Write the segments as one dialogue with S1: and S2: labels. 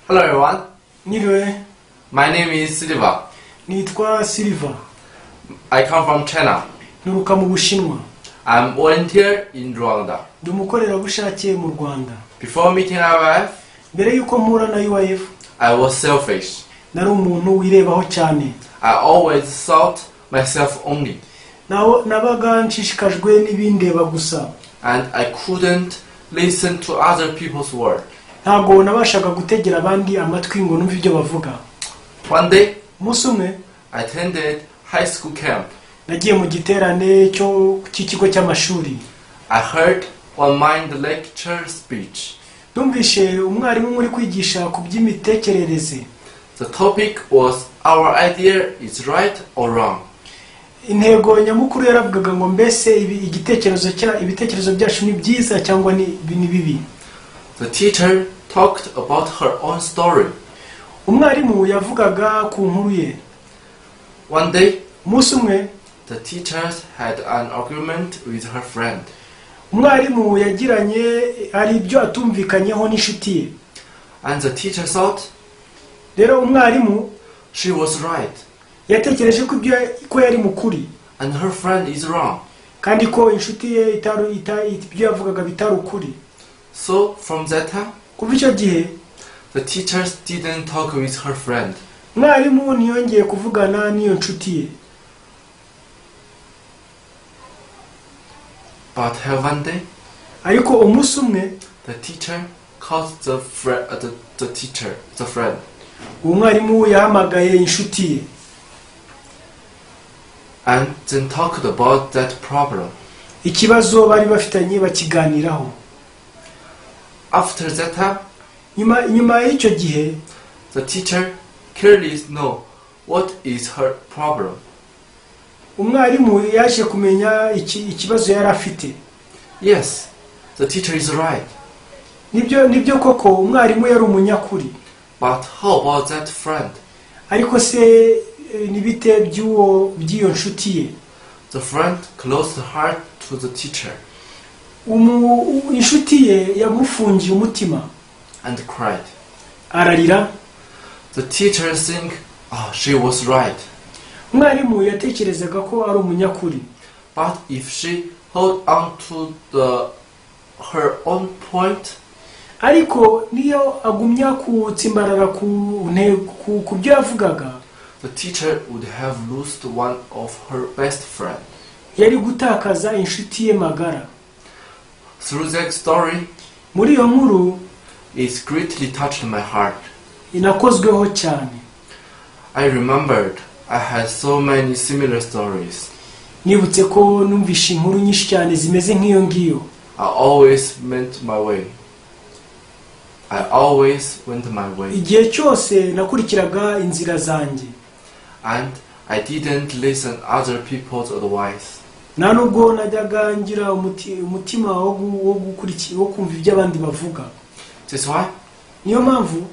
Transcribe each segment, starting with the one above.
S1: Hello everyone.
S2: Niriwe.
S1: My name is Silva.
S2: Nitwa Silva.
S1: I come from China.
S2: Nuruka mu Bushinwa.
S1: I'm a volunteer in Rwanda.
S2: Ndumukorerabushake mu Rwanda.
S1: Before meeting IYF,
S2: Mbere yuko mpura na IYF,
S1: I was selfish.
S2: nari umuntu wirebaho cyane.
S1: I always thought myself only.
S2: Nabaga nshishikajwe n'ibindeba gusa.
S1: And I couldn't listen to other people's words.
S2: Ntabwo nabashaga gutegera abandi amatwi ngo numve ibyo bavuga.
S1: One day,
S2: Umunsi umwe
S1: I attended high school camp.
S2: nagiye mu giterane cy'ikigo cy'amashuri.
S1: I heard one mind lecture speech.
S2: Numvishe umwarimu muri kwigisha ku by'imitekerereze.
S1: The topic was our idea is right or wrong.
S2: Intego nyamukuru yaravugaga ngo mbese ibitekerezo byacu ni byiza cyangwa ni bibi.
S1: The teacher talked about her own story.
S2: Umwarimu yavugaga ku nkuru ye.
S1: One day,
S2: Umunsi umwe
S1: the teachers had an argument with her friend.
S2: umwarimu yagiranye ari ibyo atumvikanyeho n'inshuti ye.
S1: And the teacher thought
S2: Rero umwarimu
S1: she was right.
S2: yatekereje ko yari mukuri.
S1: And her friend is wrong.
S2: Kandi ko inshuti ye ibyo yavugaga bitari ukuri.
S1: So from that time,
S2: Kuva icyo gihe
S1: the teachers didn't talk with her friend.
S2: umwarimu ntiyongeye kuvugana n'iyo nshuti ye.
S1: But one day,
S2: Ariko umunsi umwe
S1: the teacher called the friend.
S2: umwarimu yahamagaye inshuti ye.
S1: And then talked about that problem.
S2: Ikibazo bari bafitanye bakiganiraho.
S1: After that time,
S2: Nyuma y'icyo gihe
S1: the teacher clearly know what is her problem.
S2: umwarimu yaje kumenya ikibazo yari afite.
S1: Yes, the teacher is right.
S2: Nibyo koko umwarimu yari umunyakuri.
S1: But how about that friend?
S2: Ariko se nibite by'iyo nshuti ye.
S1: The friend closed her heart to the teacher
S2: Inshuti ye yamufungiye umutima
S1: and cried.
S2: Ararira.
S1: The teacher think, she was right.
S2: Umwarimu yatekerezaga ko ari umunyakuri.
S1: But if she hold on to her own point,
S2: Ariko niyo agumya kutsimbarara ku byo yavugaga,
S1: the teacher would have lost one of her best friend.
S2: yari gutakaza inshuti ye magara.
S1: Through that story,
S2: Muri iyo nkuru
S1: it greatly touched my heart.
S2: inakozweho cyane.
S1: I remembered I had so many similar stories.
S2: Nibutse ko numvishe inkuru nyinshi cyane zimeze nk'iyo ngiyo.
S1: I always went my way.
S2: Igihe cyose nakurikiraga inzira zanjye.
S1: And I didn't listen other people's advice.
S2: Nta nubwo najyaga ngira umutima wo kumva ibyo abandi bavuga.
S1: That's why
S2: Niyo mpamvu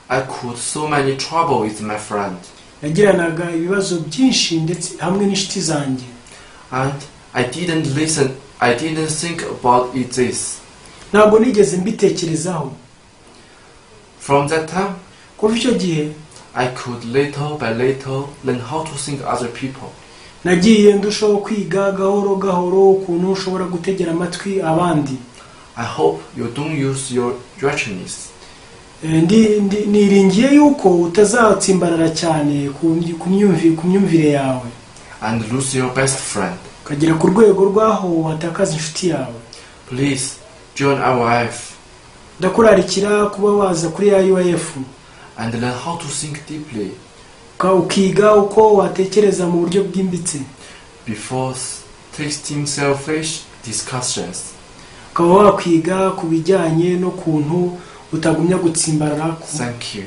S1: I could so many trouble with my friend.
S2: nagiranaga ibibazo byinshi ndetse hamwe n'inshuti zanjye.
S1: And I didn't think about this.
S2: Ntabwo nigeze mbitekerezaho.
S1: From that time,
S2: Kuva icyo gihe
S1: I could little by little learn how to think other people.
S2: nagiye ndushaho kwiga gahoro gahoro ukuntu ushobora gutegera amatwi abandi.
S1: I hope you don't use your judgments.
S2: Niringiye yuko utazatsimbarara cyane ku myumvire yawe
S1: And lose your best friend.
S2: ukagera ku rwego rwaho watakaza inshuti yawe.
S1: Please join IYF
S2: Ndakurarikira kuba waza kuri IYF
S1: and learn how to think deeply
S2: ukiga uko watekereza mu buryo bwimbitse
S1: before tasting selfish discussions.
S2: ukaba wakwiga ku bijyanye no kuntu utagumya gutsimbarara.
S1: Thank you.